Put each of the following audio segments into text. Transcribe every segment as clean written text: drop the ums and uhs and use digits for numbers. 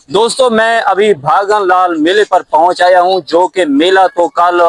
दोस्तों मैं अभी भागन लाल मेले पर पहुंच आया हूं, जो कि मेला तो कल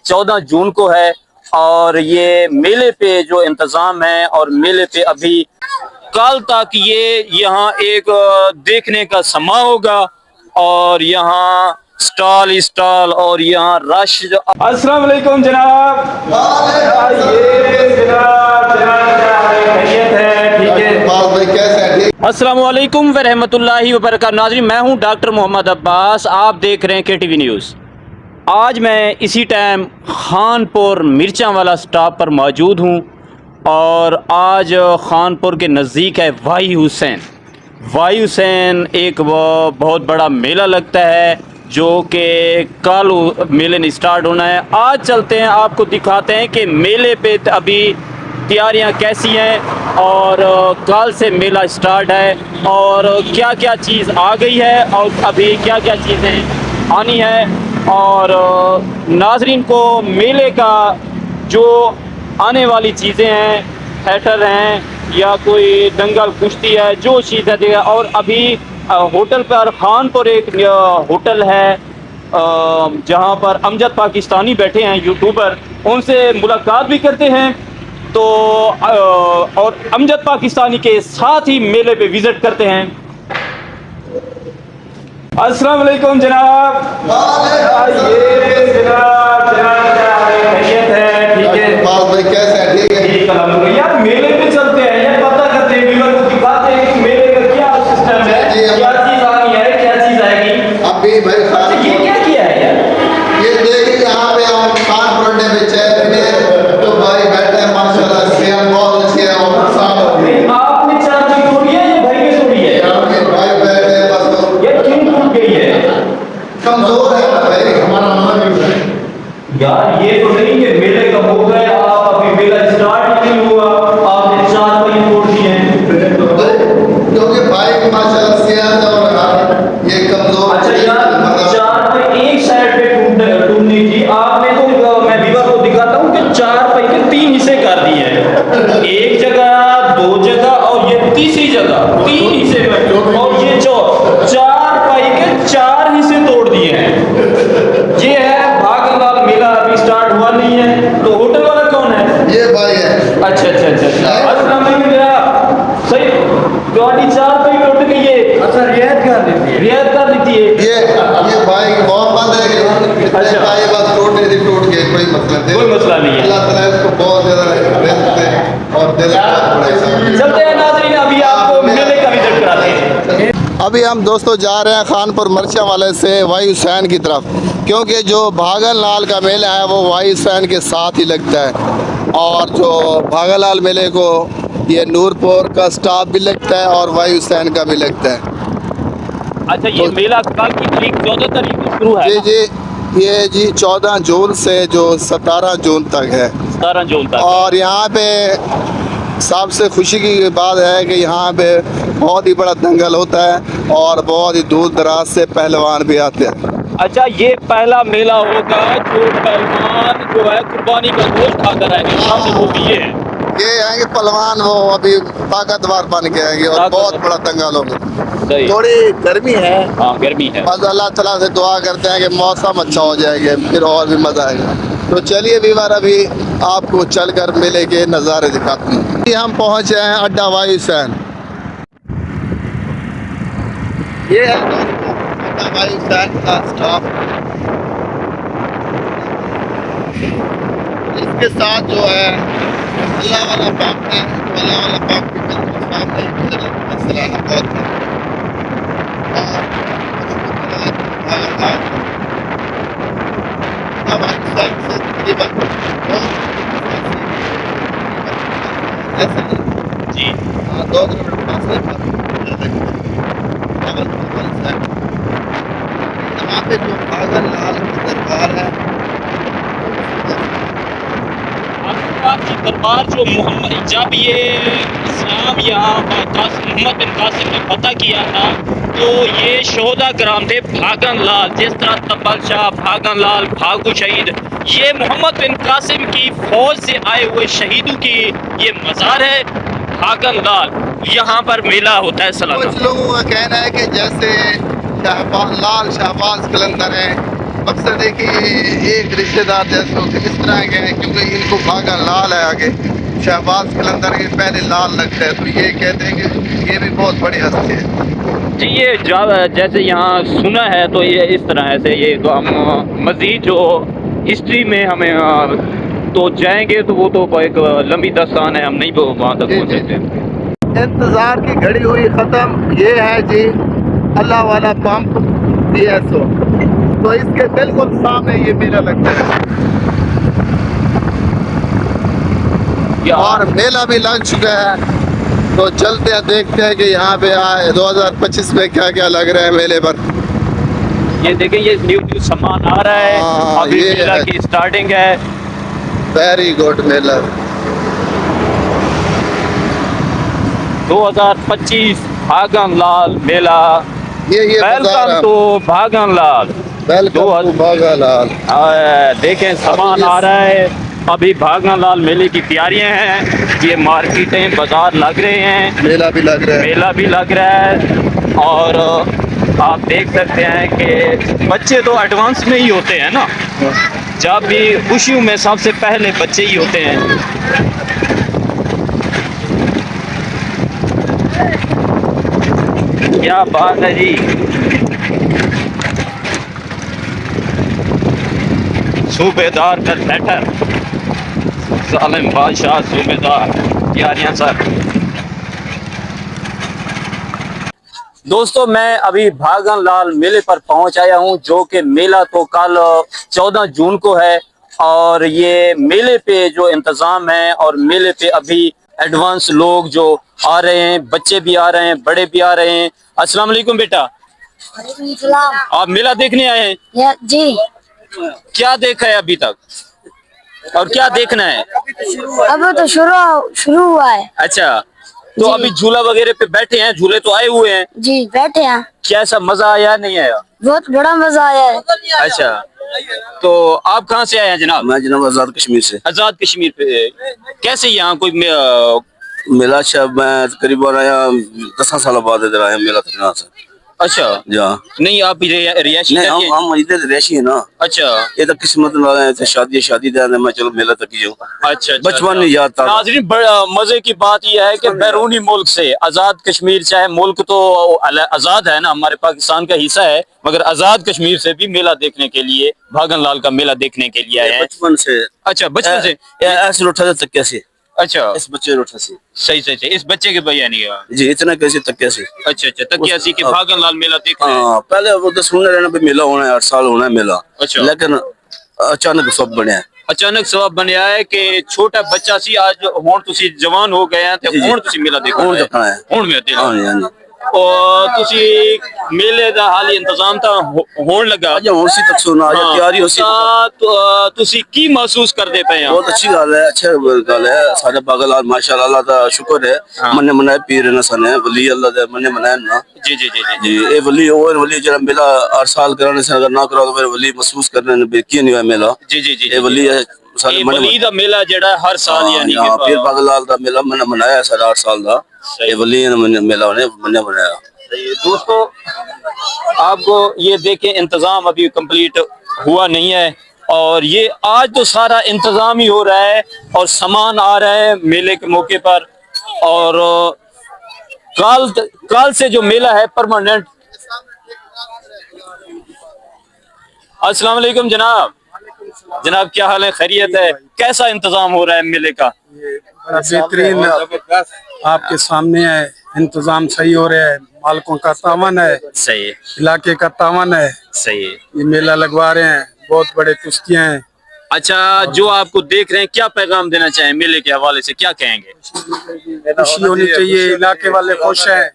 14 जून को है। और ये मेले पे जो इंतजाम है और मेले पे अभी कल तक ये यहाँ एक देखने का समा होगा। और यहाँ स्टॉल स्टॉल और यहाँ रश जो अस्सलाम वालेकुम जनाब। ये जनाब खैरियत है? ठीक है। अस्सलाम वालेकुम व रहमतुल्लाहि व बरकातहू। नाज़रीन, मैं हूं डॉक्टर मोहम्मद अब्बास, आप देख रहे हैं KTV न्यूज़। आज मैं इसी टाइम खानपुर मिर्चांवाला स्टॉप पर मौजूद हूं और आज खानपुर के नज़दीक है वाई हुसैन। वाई हुसैन एक वो बहुत बड़ा मेला लगता है जो कि कल मेले ने स्टार्ट होना है। आज चलते हैं, आपको दिखाते हैं कि मेले पे अभी तैयारियां कैसी हैं और कल से मेला स्टार्ट है और क्या क्या चीज़ आ गई है और अभी क्या क्या चीज़ें आनी है। और नाजरीन को मेले का जो आने वाली चीज़ें हैं, थिएटर हैं या कोई दंगल कुश्ती है, जो चीज़ है देगा। और अभी होटल पर खानपुर एक होटल है जहां पर अमजद पाकिस्तानी बैठे हैं यूट्यूबर, उनसे मुलाकात भी करते हैं। तो और अमजद पाकिस्तानी के साथ ही मेले पे विजिट करते हैं। अस्सलाम वालेकुम जनाब। ये जनाब खैरियत है? ठीक है। भाई कैसे है? ठीक है। ठीक है यार, मेले पे चलते हैं यार, पता करते हैं, व्यूअर को दिखाते हैं कि मेले का क्या सिस्टम है, क्या चीज आनी है, क्या चीज आएगी। अभी भाई अच्छा, ये क्या किया है यार? ये देखिए यहाँ पे हम कानपुर अड्डे पे चल रहे हैं तो भाई बैठे हैं माशाल्लाह, सेम बहुत अच्छी है और साफ होगी। आपने चार की तोड़ी है या भाई ने तोड़ी है? भाई बैठे हैं बस। ये क्यों टूट गई है? कमजोर है भाई, हमारा मन है यार। ये तो नहीं है, मेले का हो गया, आप अभी मेला स्टार्ट नहीं हुआ, आपने चार पहिए तोड़ दिए हैं। क्योंकि भाई की माशाल्लाह सेहत और ये कमजोर। अच्छा यार, चार पहिए एक साइड पे टूटने की, आपने तो मैं व्यूअर को दिखाता हूँ कि चार पहिए के 3 हिस्से कर दिए हैं, एक जगह, 2 जगह और ये तीसरी जगह 3 हिस्से में, और ये चार पहिए के 4 हिस्से तोड़ दिए हैं। ये है भागन लाल मेला, अभी स्टार्ट हुआ नहीं है। तो होटल वाला कौन है? ये भाई है। अच्छा अच्छा अच्छा। अस्सलाम वालेकुम जनाब। सही गाड़ी 4 पहिए टूट गई है। अच्छा, रियायत कर देती है, रियायत कर देती है। ये भाई बहुत बंद है कि अच्छा। भाई बस टूटने थी, टूट गए, कोई मसला नहीं। कोई मसला नहीं है। अल्लाह ताला इसको बहुत ज्यादा रिज़्क़ दे और दिल बड़ा। चलते हैं नाज़रीन, अभी आपको मेले का विजिट कराते हैं। अभी हम दोस्तों जा रहे हैं खानपुर मिर्चांवाले से वाई हुसैन की तरफ, क्योंकि जो भागन लाल का मेला है वो वाई हुसैन के साथ ही लगता है। और जो भागन लाल मेले को ये नूरपुर का स्टाफ भी लगता है और वाई हुसैन का भी लगता है। अच्छा, ये मेला कल की तारीख 14 तारीख को शुरू है? जी जी, ये जी 14 जून से जो 17 जून तक है। 17 जून तक। और यहाँ पे सबसे खुशी की बात है कि यहाँ पे बहुत ही बड़ा दंगल होता है और बहुत ही दूर दराज से पहलवान भी आते हैं। अच्छा, ये पहला मेला होगा जो पहलवान जो है कुर्बानी का गोश्त खाकर आएंगे, सामने वो भी ये है। ये आएंगे पहलवान, वो अभी ताकतवर बन के आएंगे और बहुत बड़ा दंगल होगा। थोड़ी गर्मी है। हाँ, गर्मी है। बस अल्लाह ताला से दुआ करते हैं कि मौसम अच्छा हो जाएगा, फिर और भी मजा आएगा। तो चलिए बीवार, अभी आपको चलकर मेले के नज़ारे दिखाते हैं। ये हम पहुंचे हैं अड्डा वाई हुसैन। ये है अड्डा वाई हुसैन का स्टॉप। इसके साथ जो है अल्लाह वाला पाक है, अल्लाह वाला पाक भी बिल्कुल सामने मसलाना बहुत है। जी। 2 किलोमीटर फासले पर यहाँ पे जो भागन लाल की दरबार है, आपकी दरबार जो मोहम्मद, जब ये इस्लाम यहाँ मोहम्मद बिन कासिम ने फतह किया था, तो ये शोहदा कराम थे भागन लाल, जिस तरह तब्बल शाह, भागन लाल, भागू शहीद, ये मोहम्मद बिन कासिम की फौज से आए हुए शहीदों की ये मज़ार है भागन लाल। यहाँ पर मेला होता है सालाना। कुछ लोगों का कहना है कि जैसे लाल शहबाज कलंदर हैं। मकसद है कि एक रिश्तेदार जैसे होते इस तरह के हैं, क्योंकि इनको भागा लाल है आगे, शहबाज कलंदर के पहले लाल लगता है, तो ये कहते हैं कि ये भी बहुत बड़ी हस्ती है। जी ये जैसे यहाँ सुना है तो ये इस तरह से, ये तो हम मज़ीद जो हिस्ट्री में हमें तो जाएंगे तो वो तो एक लंबी दास्तान है, हम नहीं वहाँ तक पहुँच सकते। इंतज़ार की घड़ी हुई ख़त्म। ये है जी अल्लाह वाला पंप PSO, तो इसके बिल्कुल सामने ये मेला लगता है और मेला भी लग चुका है। तो चलते हैं, देखते हैं कि यहाँ पे आए 2025 में क्या क्या लग रहा है मेले पर। ये देखें, ये न्यू सामान आ रहा है, हाँ, अभी ये मेला है। की स्टार्टिंग है। वेरी गुड मेला 2025 भागन लाल मेला। ये welcome to Bhagan Lal. Welcome to Bhagalal. देखें सामान आ रहा है, अभी भागन लाल मेले की तैयारियां हैं। ये मार्केटें बाजार लग रहे हैं, मेला भी लग रहा है। मेला भी लग रहा है। और आप देख सकते हैं कि बच्चे तो एडवांस में ही होते हैं ना, जब भी खुशियों में सबसे पहले बच्चे ही होते हैं। क्या बात है जी, सूबेदार का लेटर, सालिम बादशाह सूबेदार, तैयारियां सर। दोस्तों मैं अभी भागन लाल मेले पर पहुंच आया हूं, जो कि मेला तो कल 14 जून को है। और ये मेले पे जो इंतज़ाम है, और मेले पे अभी एडवांस लोग जो आ रहे हैं, बच्चे भी आ रहे हैं, बड़े भी आ रहे हैं। अस्सलाम वालेकुम बेटा, आप मेला देखने आए हैं? जी, क्या देखा है अभी तक और क्या देखना है? अब तो शुरू हुआ है। अच्छा, तो जी। अभी झूला वगैरह पे बैठे हैं, झूले तो आए हुए हैं, जी बैठे हैं, कैसा मजा आया नहीं आया? बहुत बड़ा मजा आया है। अच्छा, तो आप कहाँ से आए हैं जनाब? मैं जनाब आजाद कश्मीर से। आजाद कश्मीर पे कैसे यहाँ कोई मेला शायद मैं तकरीबन आया 10 साल बाद इधर आया मेला तकरीबन से। अच्छा, जा नहीं आप रिहायशी नहीं करके? हम इधर रहशी है ना। अच्छा ये तो किस्मत वाला है, तो शादी दे मैं चलो मेला तक ही जाऊँ। अच्छा, बचपन नहीं याद था। नाज़रीन, बड़ा मजे की बात यह है कि बैरूनी मुल्क से आजाद कश्मीर, चाहे मुल्क तो आजाद है ना, हमारे पाकिस्तान का हिस्सा है, मगर आजाद कश्मीर से भी मेला देखने के लिए, भागन लाल का मेला देखने के लिए आए हैं। बचपन से। अच्छा, बचपन से ऐसे उठा तक कैसे? अच्छा, इस बच्चे उठा से सही सही सही, इस बच्चे के भैया नहीं है। जी इतना कैसे तक कैसे? अच्छा अच्छा, तकियासी के भागन लाल मेला देखना है। हाँ पहले वो तो सुनने रहना भी मेला होना है, 8 साल होना है मेला। अच्छा। लेकिन अचानक सब बने। अचानक सबब बनया है कि छोटा बच्चा सी आज हुण तुसी जवान हो गए हैं, ते जी, जी। हुण तुसी मेला देखो हुण देखना है। हुण में हाँ जी हाँ जी। और तुसी मेले दा हाली इंतजाम ता होण लगा। आज उसी तक सुना, आज तैयारी उसी तो तुसी की महसूस करदे पे हैं? बहुत अच्छी गल है, अच्छा गल है। सारे भागलाल माशाल्लाह, अल्लाह दा शुक्र है। हाँ। मन्ने मनाए पीर न सने वली अल्लाह दे मन्ने मनाए ना। जी जी जी जी जी ये वली और वली जरा मेला 8 साल कराने से अगर ना करो तो फिर वली महसूस करने ने की नहीं हुआ मेला। जी जी जी ये वली है सारे ये वली दा मेला जेड़ा है हर साल, यानी हां पीर कि भागलाल दा मेला मैंने मनाया सारा 8 साल दा। सही। ये वली ने मेला ने मन्ने मनाया। दोस्तों आपको ये देखें, इंतजाम अभी कंप्लीट हुआ नहीं है, और ये आज तो सारा इंतजाम ही हो रहा है और सामान आ रहा है मेले के मौके पर। और कल से जो मेला है परमानेंट। अस्सलाम वालेकुम जनाब, जनाब क्या हाल है, खैरियत है? कैसा इंतजाम हो रहा है मेले का? बड़ा बेहतरीन आपके सामने है, इंतजाम सही हो रहा है, मालिकों का तावन है, सही है, इलाके का तावन है, सही है। ये मेला लगवा रहे हैं, बहुत बड़े कुश्तियां हैं। अच्छा, जो आपको देख रहे हैं, क्या पैगाम देना चाहें मेले के हवाले से, क्या कहेंगे? खुशी होनी चाहिए, इलाके वाले खुश हैं,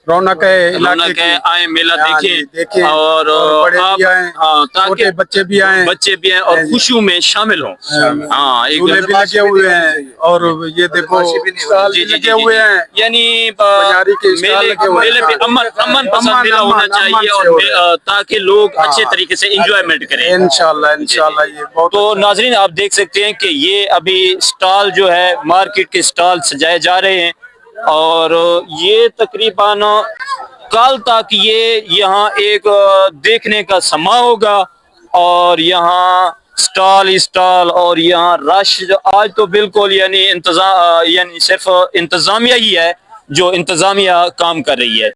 रौनक है इलाके रौनक है, की। आए मेला हाँ जी, देखें, देखें और बड़े आप, भी आए, हाँ, ताकि छोटे बच्चे भी आए, बच्चे भी हैं और खुशियों में शामिल हों। हाँ, एक झूले भी लगे हुए हैं, और ये देखो स्टॉल भी लगे हुए हैं, यानी बाजारी के स्टॉल मेले लगे हुए हैं। मेले पे अमन पसंद मेला होना चाहिए, से और हो रहा है। ताकि लोग अच्छे तरीके से इंजॉयमेंट करें। इंशाल्लाह ये बहुत तो नाजरीन आप देख सकते हैं कि ये अभी स्टॉल जो है, मार्केट के स्टॉल सजाए जा रहे हैं, और ये तकरीबन कल तक ये यहाँ एक देखने का समा होगा और यहाँ स्टॉल और यहाँ रश आज तो बिल्कुल यानी इंतजाम यानी सिर्फ इंतजामिया ही है जो इंतजामिया काम कर रही है।